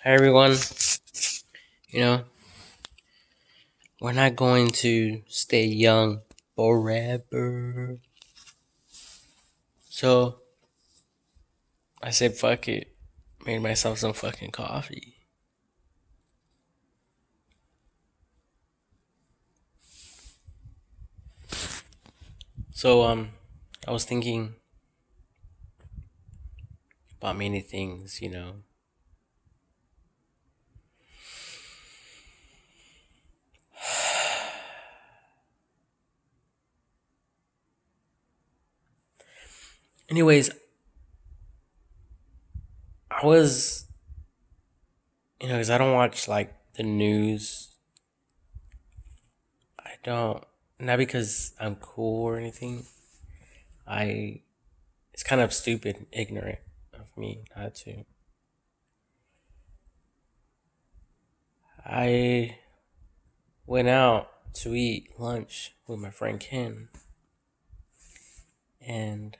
Hi everyone. You know, we're not going to stay young forever. So I said, fuck it. Made myself some fucking coffee. So I was thinking about many things. Anyways, I was, because I don't watch like the news. I don't, not because I'm cool or anything. I, it's kind of stupid, ignorant of me not to. I went out to eat lunch with my friend Ken, and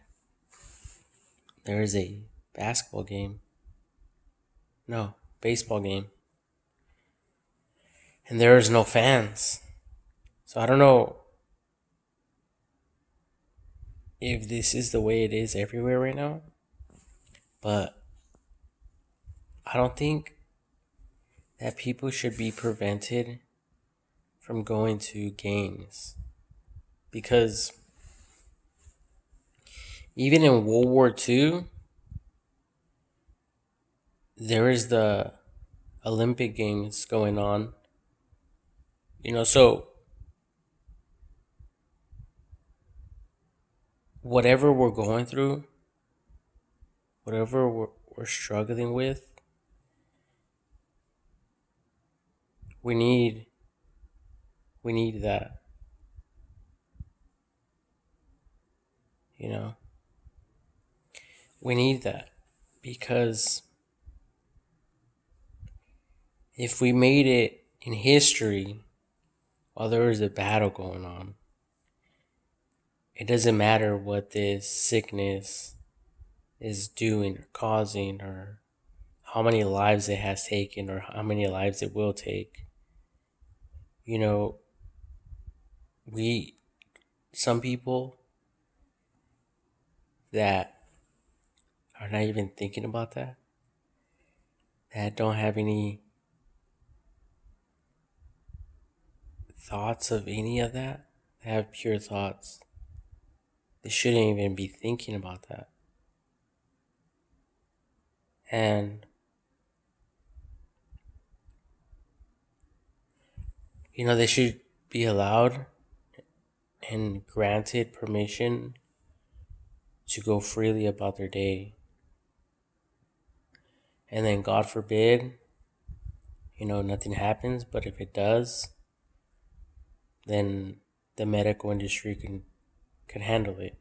there is a basketball game. No, baseball game. And there is no fans. So I don't know if this is the way it is everywhere right now, but I don't think that people should be prevented from going to games because even in World War II, there is the Olympic Games going on. So whatever we're going through, whatever we're struggling with, we need we need that, you know. We need that because if we made it in history while there was a battle going on, it doesn't matter what this sickness is doing or causing or how many lives it has taken or how many lives it will take. You know, we, some people that are not even thinking about that don't have any thoughts of any of that, have pure thoughts. They shouldn't even be thinking about that. And, they should be allowed and granted permission to go freely about their day. And then, God forbid, nothing happens. But if it does, then the medical industry can handle it.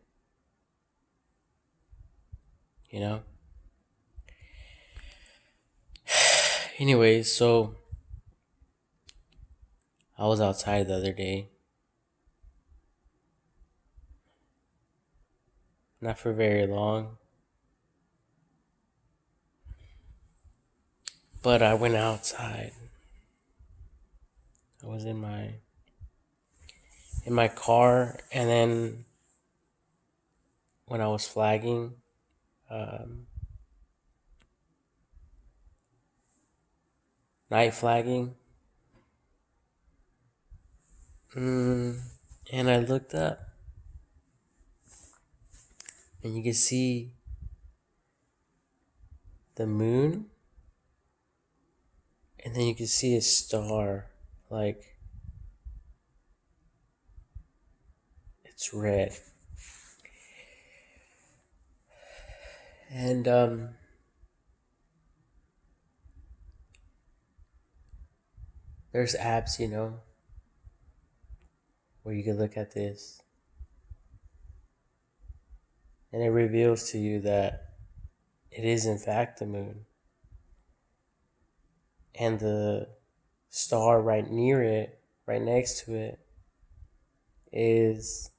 You know. Anyways, so I was outside the other day, not for very long, but I went outside. I was in my car, and then when I was flagging, um, night flagging, and I looked up, and you can see the moon, and then you can see a star, like it's red, and there's apps, where you can look at this, and it reveals to you that it is in fact the moon, and the star right near it, right next to it, is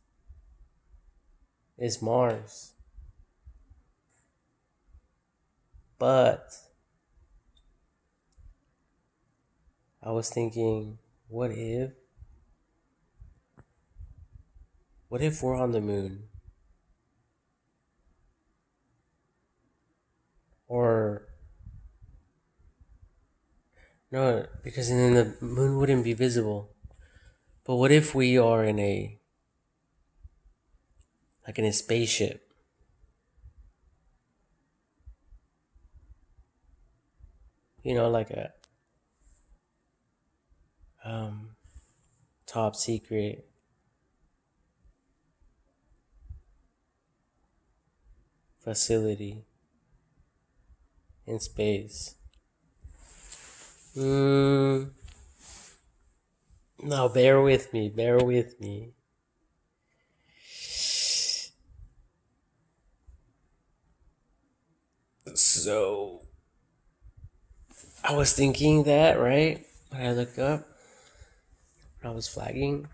Mars. But I was thinking, what if we're on the moon? Or no, because then the moon wouldn't be visible. But what if we are in a spaceship? Like a um top secret facility in space. Mm, no, bear with me. Bear with me. So, I was thinking that, right? When I looked up, when I was flagging.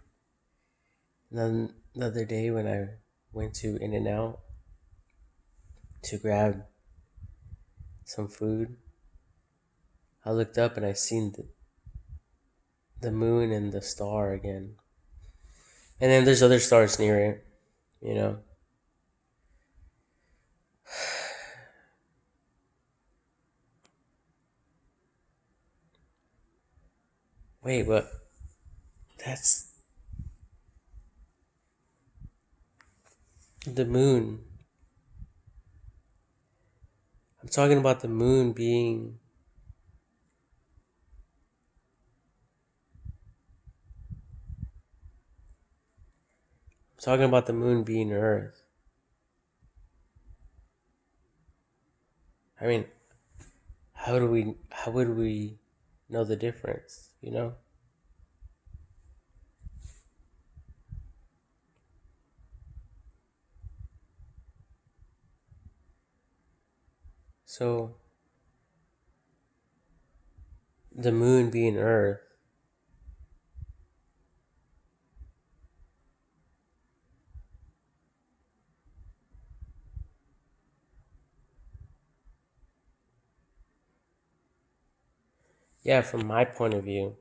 And then the other day when I went to In and Out to grab some food, I looked up and I seen the moon and the star again. And then there's other stars near it, you know. Wait, but that's the moon. I'm talking about the moon being. I'm talking about the moon being Earth. I mean, how would we know the difference, you know? So the moon being Earth, yeah, from my point of view,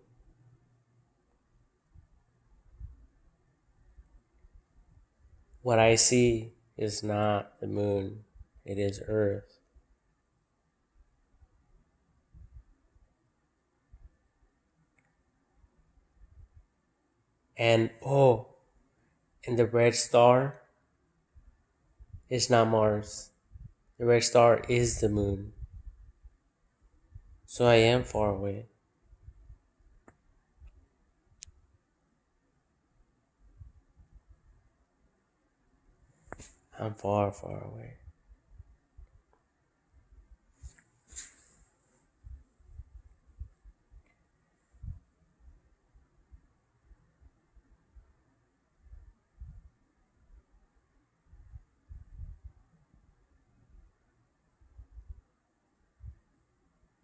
what I see is not the moon, it is Earth. And and the red star is not Mars. The red star is the moon. So I am far away. I'm far, far away.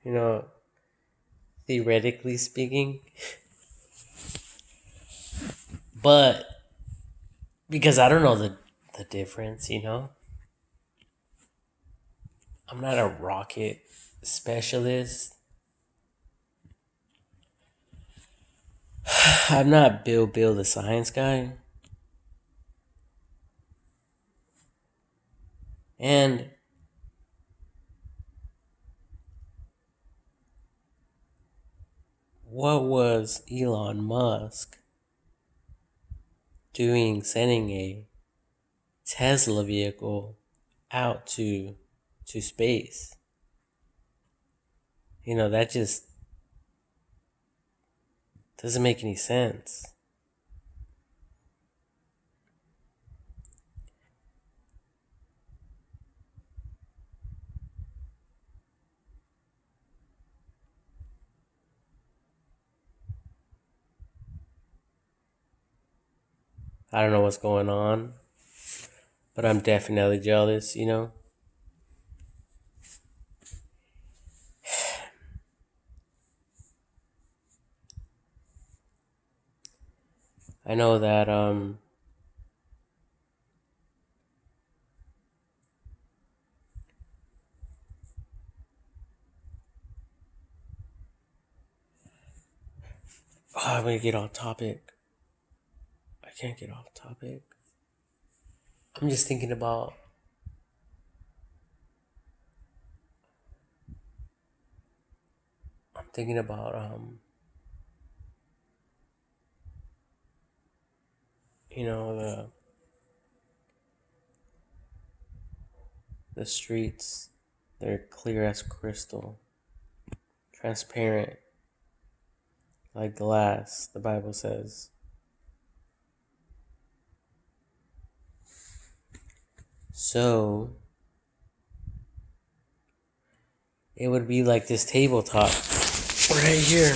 You know, theoretically speaking, but because I don't know the difference, you know? I'm not a rocket specialist. I'm not Bill the science guy. And what was Elon Musk doing sending a Tesla vehicle out to space? That just doesn't make any sense. I don't know what's going on, but I'm definitely jealous, you know? I know that I'm gonna get off topic. I can't get off topic. I'm just thinking about I'm thinking about you know the streets. They're clear as crystal, transparent like glass, the Bible says. So it would be like this tabletop right here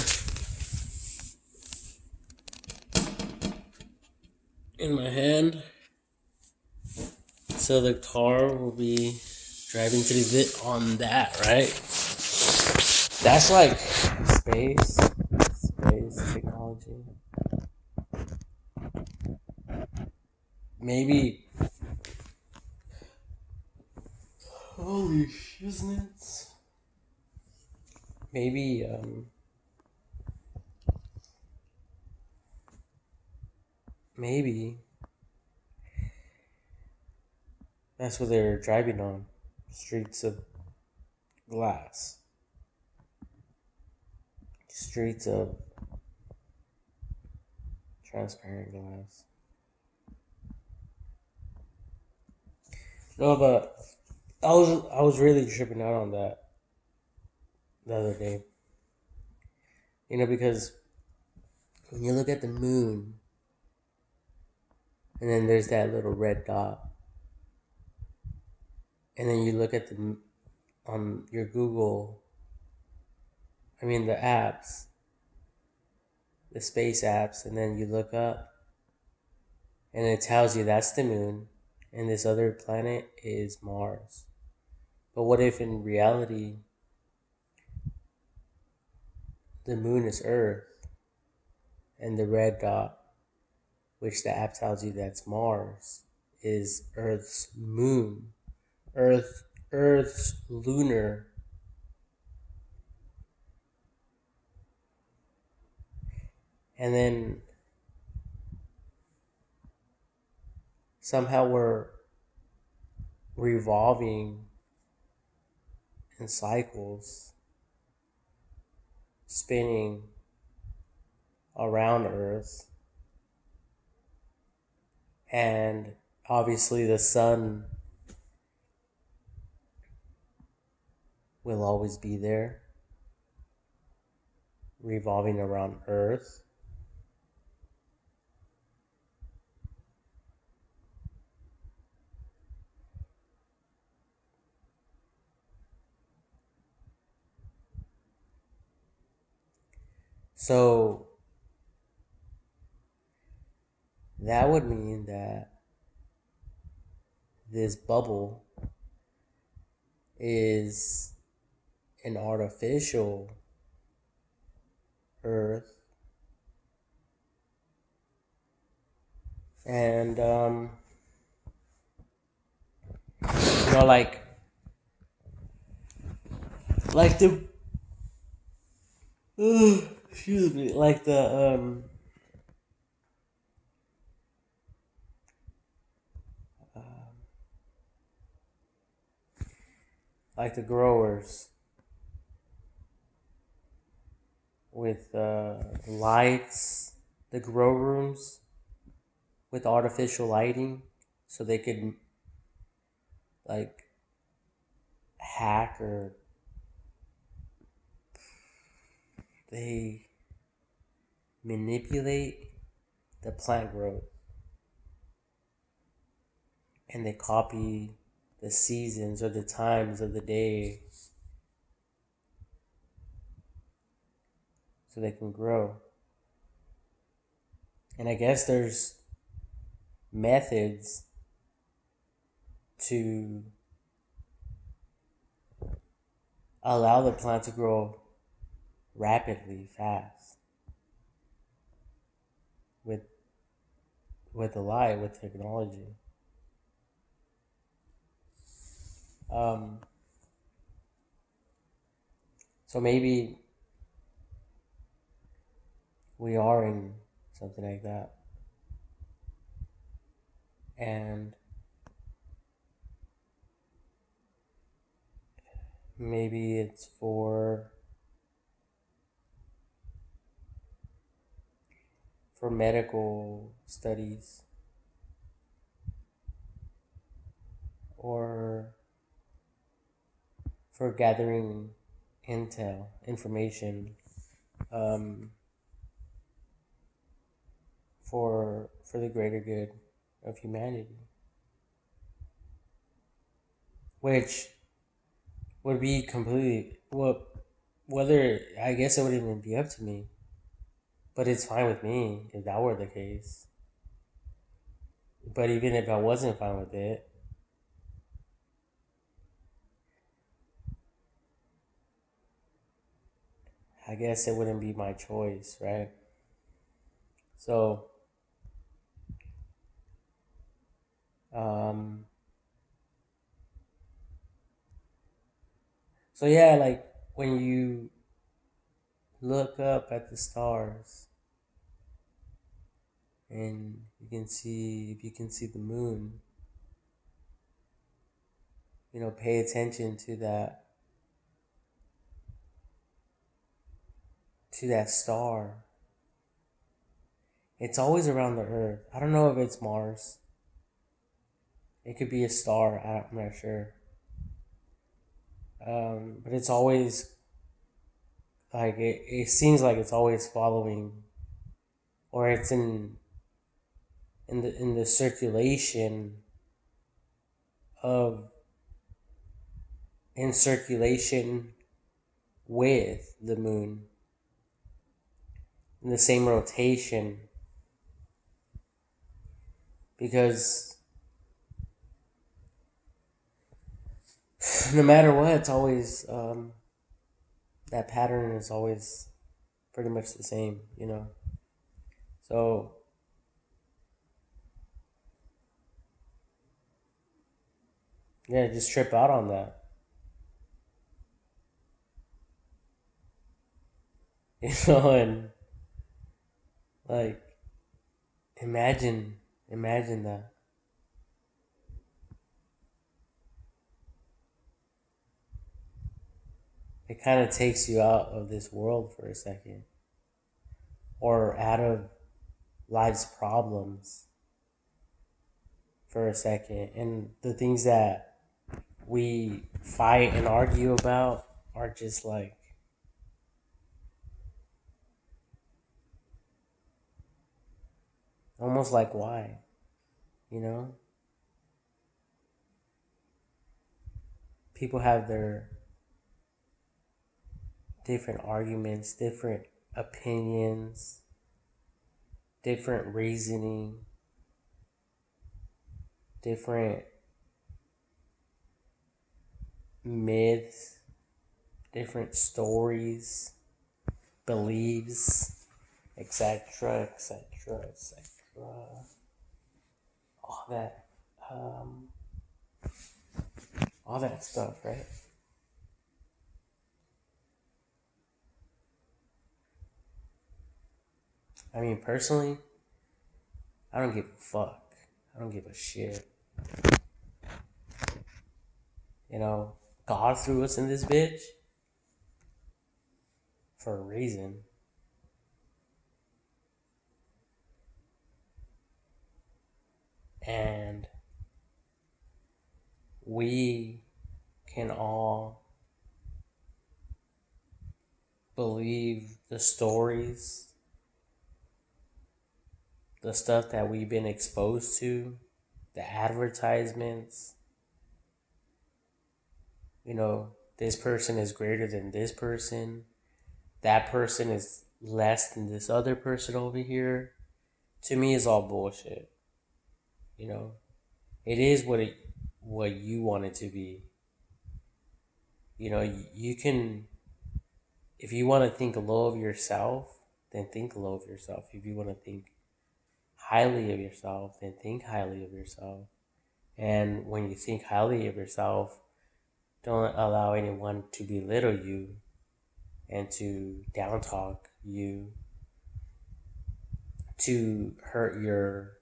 in my hand. So the car will be driving through on that, right? That's like space technology. Maybe. Holy shiznits. Maybe, maybe that's what they're driving on. Streets of glass. Streets of transparent glass. No, but I was really tripping out on that the other day. Because when you look at the moon, and then there's that little red dot, and then you look at on your Google, the apps, the space apps, and then you look up, and it tells you that's the moon, and this other planet is Mars. But what if in reality the moon is Earth, and the red dot, which the app tells you that's Mars, is Earth's moon, Earth's lunar. And then somehow we're revolving in cycles, spinning around Earth. And obviously the sun will always be there, revolving around Earth. So that would mean that this bubble is an artificial Earth. And, like the, excuse me, like the growers with lights, the grow rooms with artificial lighting, so they could like hack, or they manipulate the plant growth, and they copy the seasons or the times of the day so they can grow. And I guess there's methods to allow the plant to grow rapidly, fast, with the light, with technology. Um, so maybe we are in something like that. And maybe it's for medical studies, or for gathering information, um, for the greater good of humanity, which would be completely well. Whether I guess it wouldn't even be up to me, but it's fine with me if that were the case. But even if I wasn't fine with it, I guess it wouldn't be my choice, right? So, um, so yeah, like when you look up at the stars and if you can see the moon, pay attention to that star. It's always around the Earth. I don't know if it's Mars. It could be a star. I'm not sure. But it's always like it seems like it's always following, or it's in the circulation of in circulation with the moon, in the same rotation, because no matter what, it's always that pattern is always pretty much the same. So yeah, just trip out on that. And like imagine that. It kind of takes you out of this world for a second, or out of life's problems for a second, and the things that we fight and argue about are just like almost like why, you know? People have their different arguments, different opinions, different reasoning, different myths, different stories, beliefs, etc., etc., etc. All that, um, all that stuff, right? I mean, personally, I don't give a fuck. I don't give a shit. You know, God threw us in this bitch for a reason. And we can all believe the stories, the stuff that we've been exposed to, the advertisements. This person is greater than this person. That person is less than this other person over here. To me, it's all bullshit. You know, it is what you want it to be. You can, if you want to think low of yourself, then think low of yourself. If you want to think highly of yourself, then think highly of yourself. And when you think highly of yourself, don't allow anyone to belittle you and to down talk you to hurt your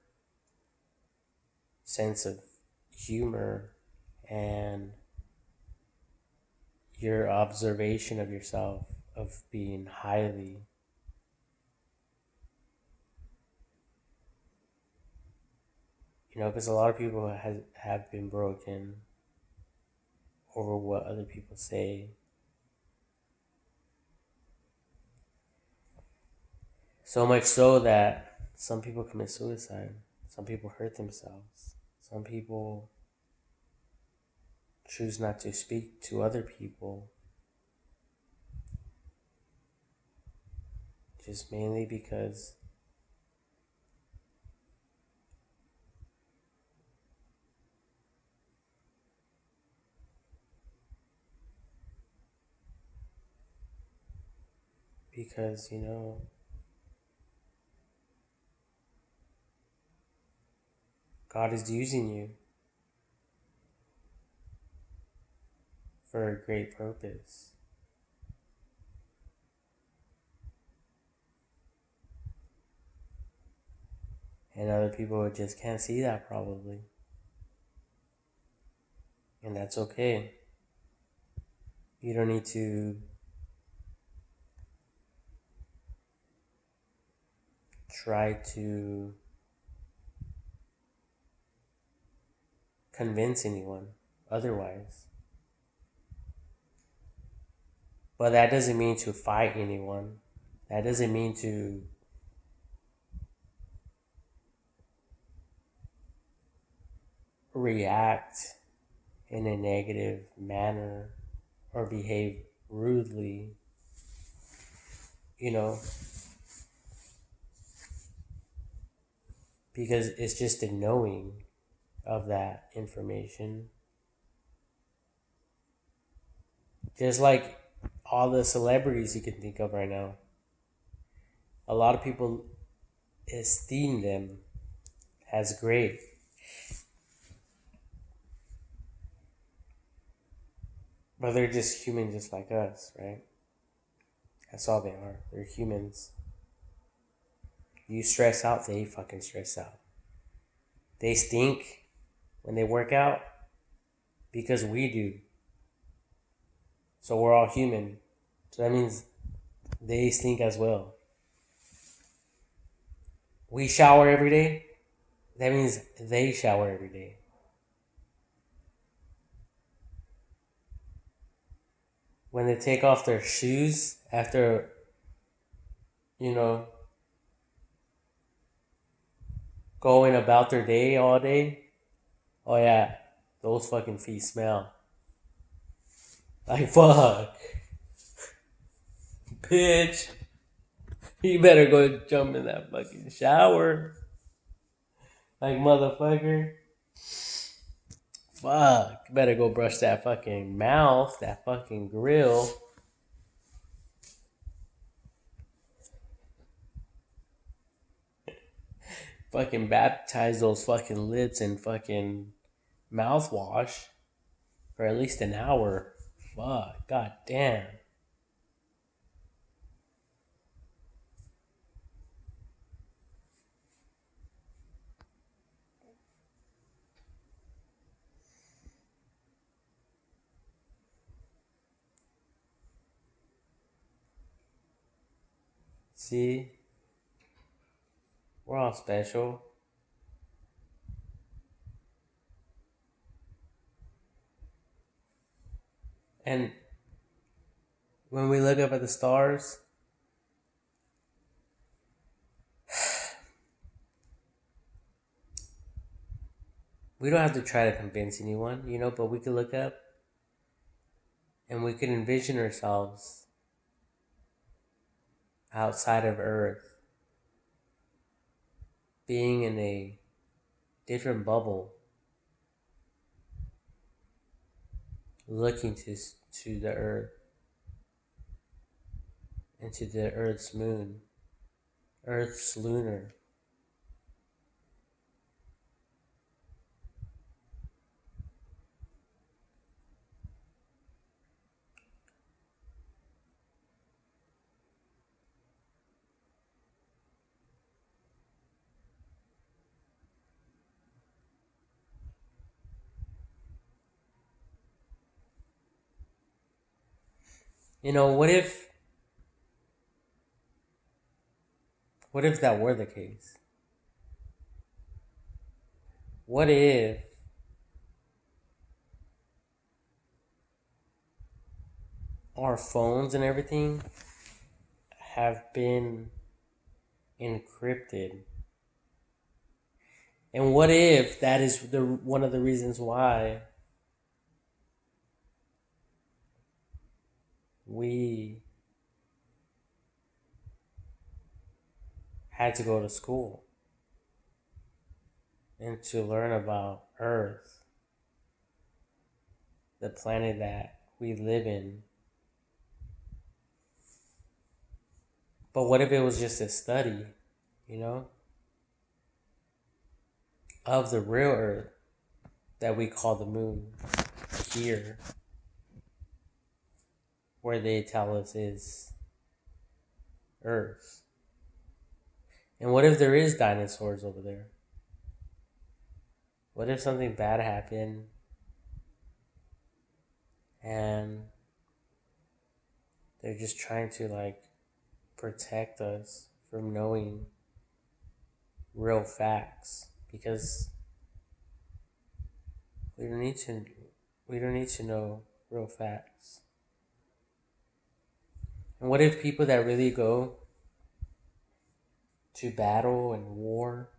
sense of humor and your observation of yourself of being highly, because a lot of people have been broken over what other people say. So much so that some people commit suicide. Some people hurt themselves. Some people choose not to speak to other people. Just mainly because because God is using you for a great purpose. And other people just can't see that probably. And that's okay. You don't need to try to convince anyone otherwise. But that doesn't mean to fight anyone. That doesn't mean to react in a negative manner or behave rudely, because it's just a knowing of that information. Just like all the celebrities you can think of right now. A lot of people esteem them as great. But they're just human just like us, right? That's all they are. They're humans. You stress out, they fucking stress out. They stink when they work out because we do. So we're all human. So that means they stink as well. We shower every day. That means they shower every day. When they take off their shoes after, going about their day all day, oh yeah, those fucking feet smell. Like, fuck. Bitch. You better go jump in that fucking shower. Like, motherfucker. Fuck. You better go brush that fucking mouth, that fucking grill. Fucking baptize those fucking lips in fucking mouthwash for at least an hour. Fuck. God damn. See? We're all special. And when we look up at the stars, we don't have to try to convince anyone, but we can look up and we can envision ourselves outside of Earth, being in a different bubble, looking to the Earth and to the Earth's moon, Earth's lunar. what if that were the case? What if our phones and everything have been encrypted? And what if that is the one of the reasons why we had to go to school and to learn about Earth, the planet that we live in? But what if it was just a study, you know, of the real Earth that we call the moon here, where they tell us is Earth? And what if there is dinosaurs over there? What if something bad happened and they're just trying to like protect us from knowing real facts? Because we don't need to know real facts. And what if people that really go to battle and war,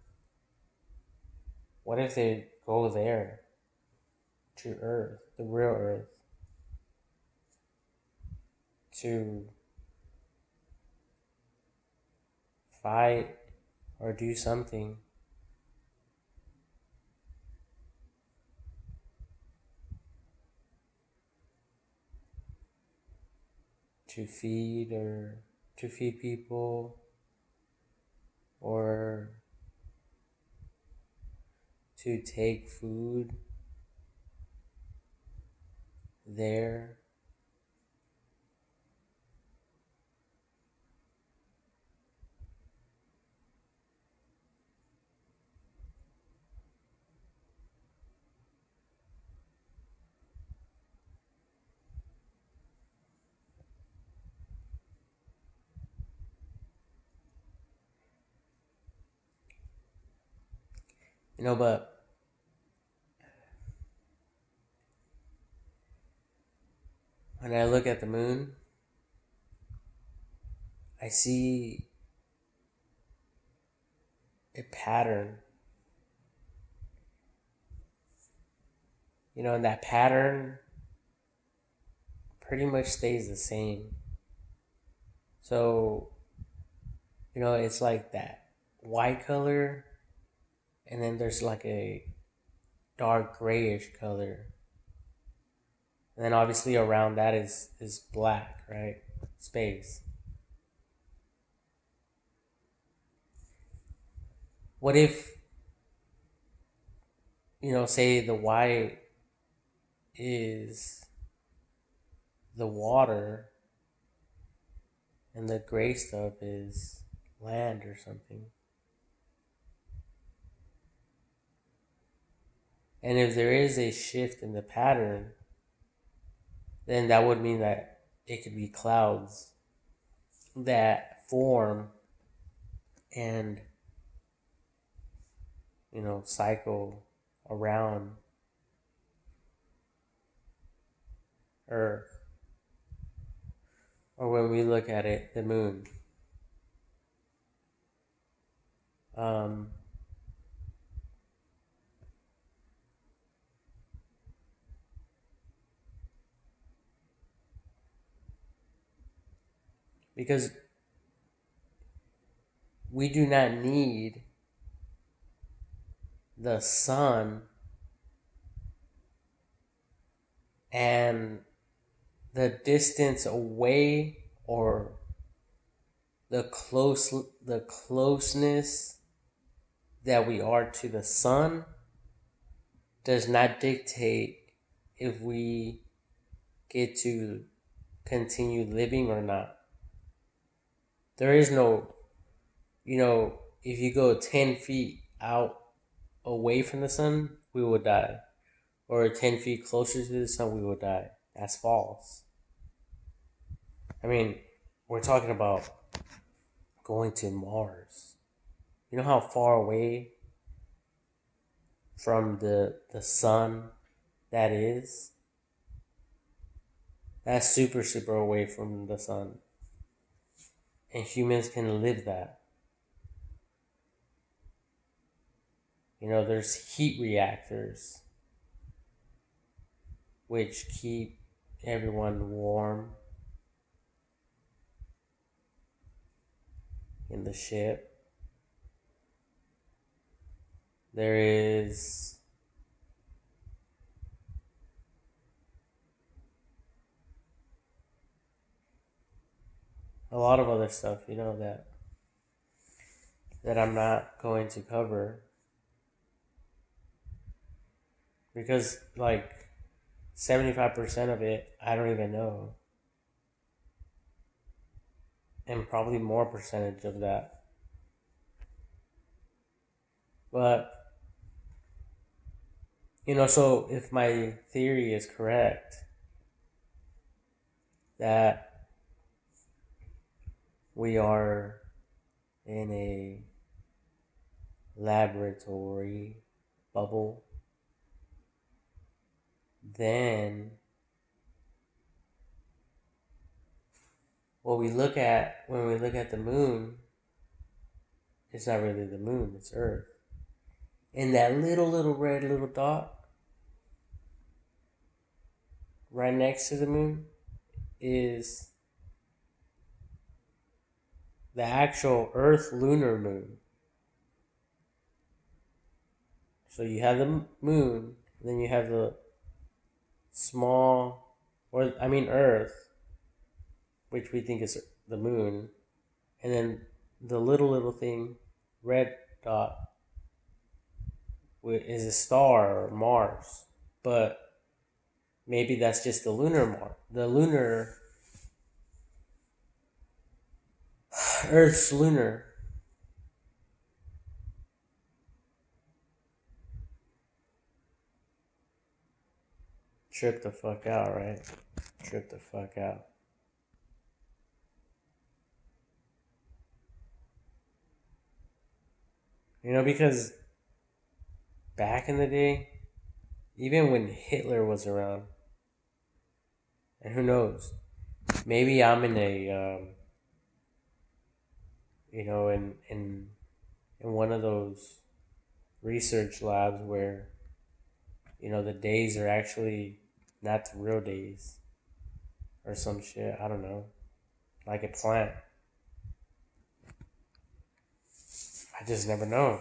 what if they go there to Earth, the real Earth, to fight or do something to feed people, or to take food there? But when I look at the moon, I see a pattern. And that pattern pretty much stays the same. So, it's like that white color, and then there's like a dark grayish color. And then obviously around that is black, right? Space. What if, say the white is the water and the gray stuff is land or something? And if there is a shift in the pattern, then that would mean that it could be clouds that form and, cycle around Earth. Or when we look at it, the moon. Um, because we do not need the sun and the distance away, or the closeness that we are to the sun does not dictate if we get to continue living or not. There is no, if you go 10 feet out away from the sun, we will die. Or 10 feet closer to the sun, we will die. That's false. I mean, we're talking about going to Mars. You know how far away from the sun that is? That's super, super away from the sun. And humans can live that. You know, there's heat reactors which keep everyone warm in the ship. There is a lot of other stuff, you know, that I'm not going to cover because like 75% of it I don't even know. And probably more percentage of that. But you know, so if my theory is correct that we are in a laboratory bubble, then what we look at when we look at the moon, it's not really the moon, it's Earth. And that little red little dot right next to the moon is the actual Earth lunar moon. So you have the moon, and then you have the small, or I mean Earth, which we think is the moon, and then the little thing, red dot, is a star or Mars. But maybe that's just the lunar Mars, the lunar Earth's lunar. Trip the fuck out, right? Trip the fuck out. You know, because back in the day, even when Hitler was around, and who knows, maybe I'm in a, you know, in one of those research labs where, you know, the days are actually not the real days or some shit. I don't know, like a plant. I just never know.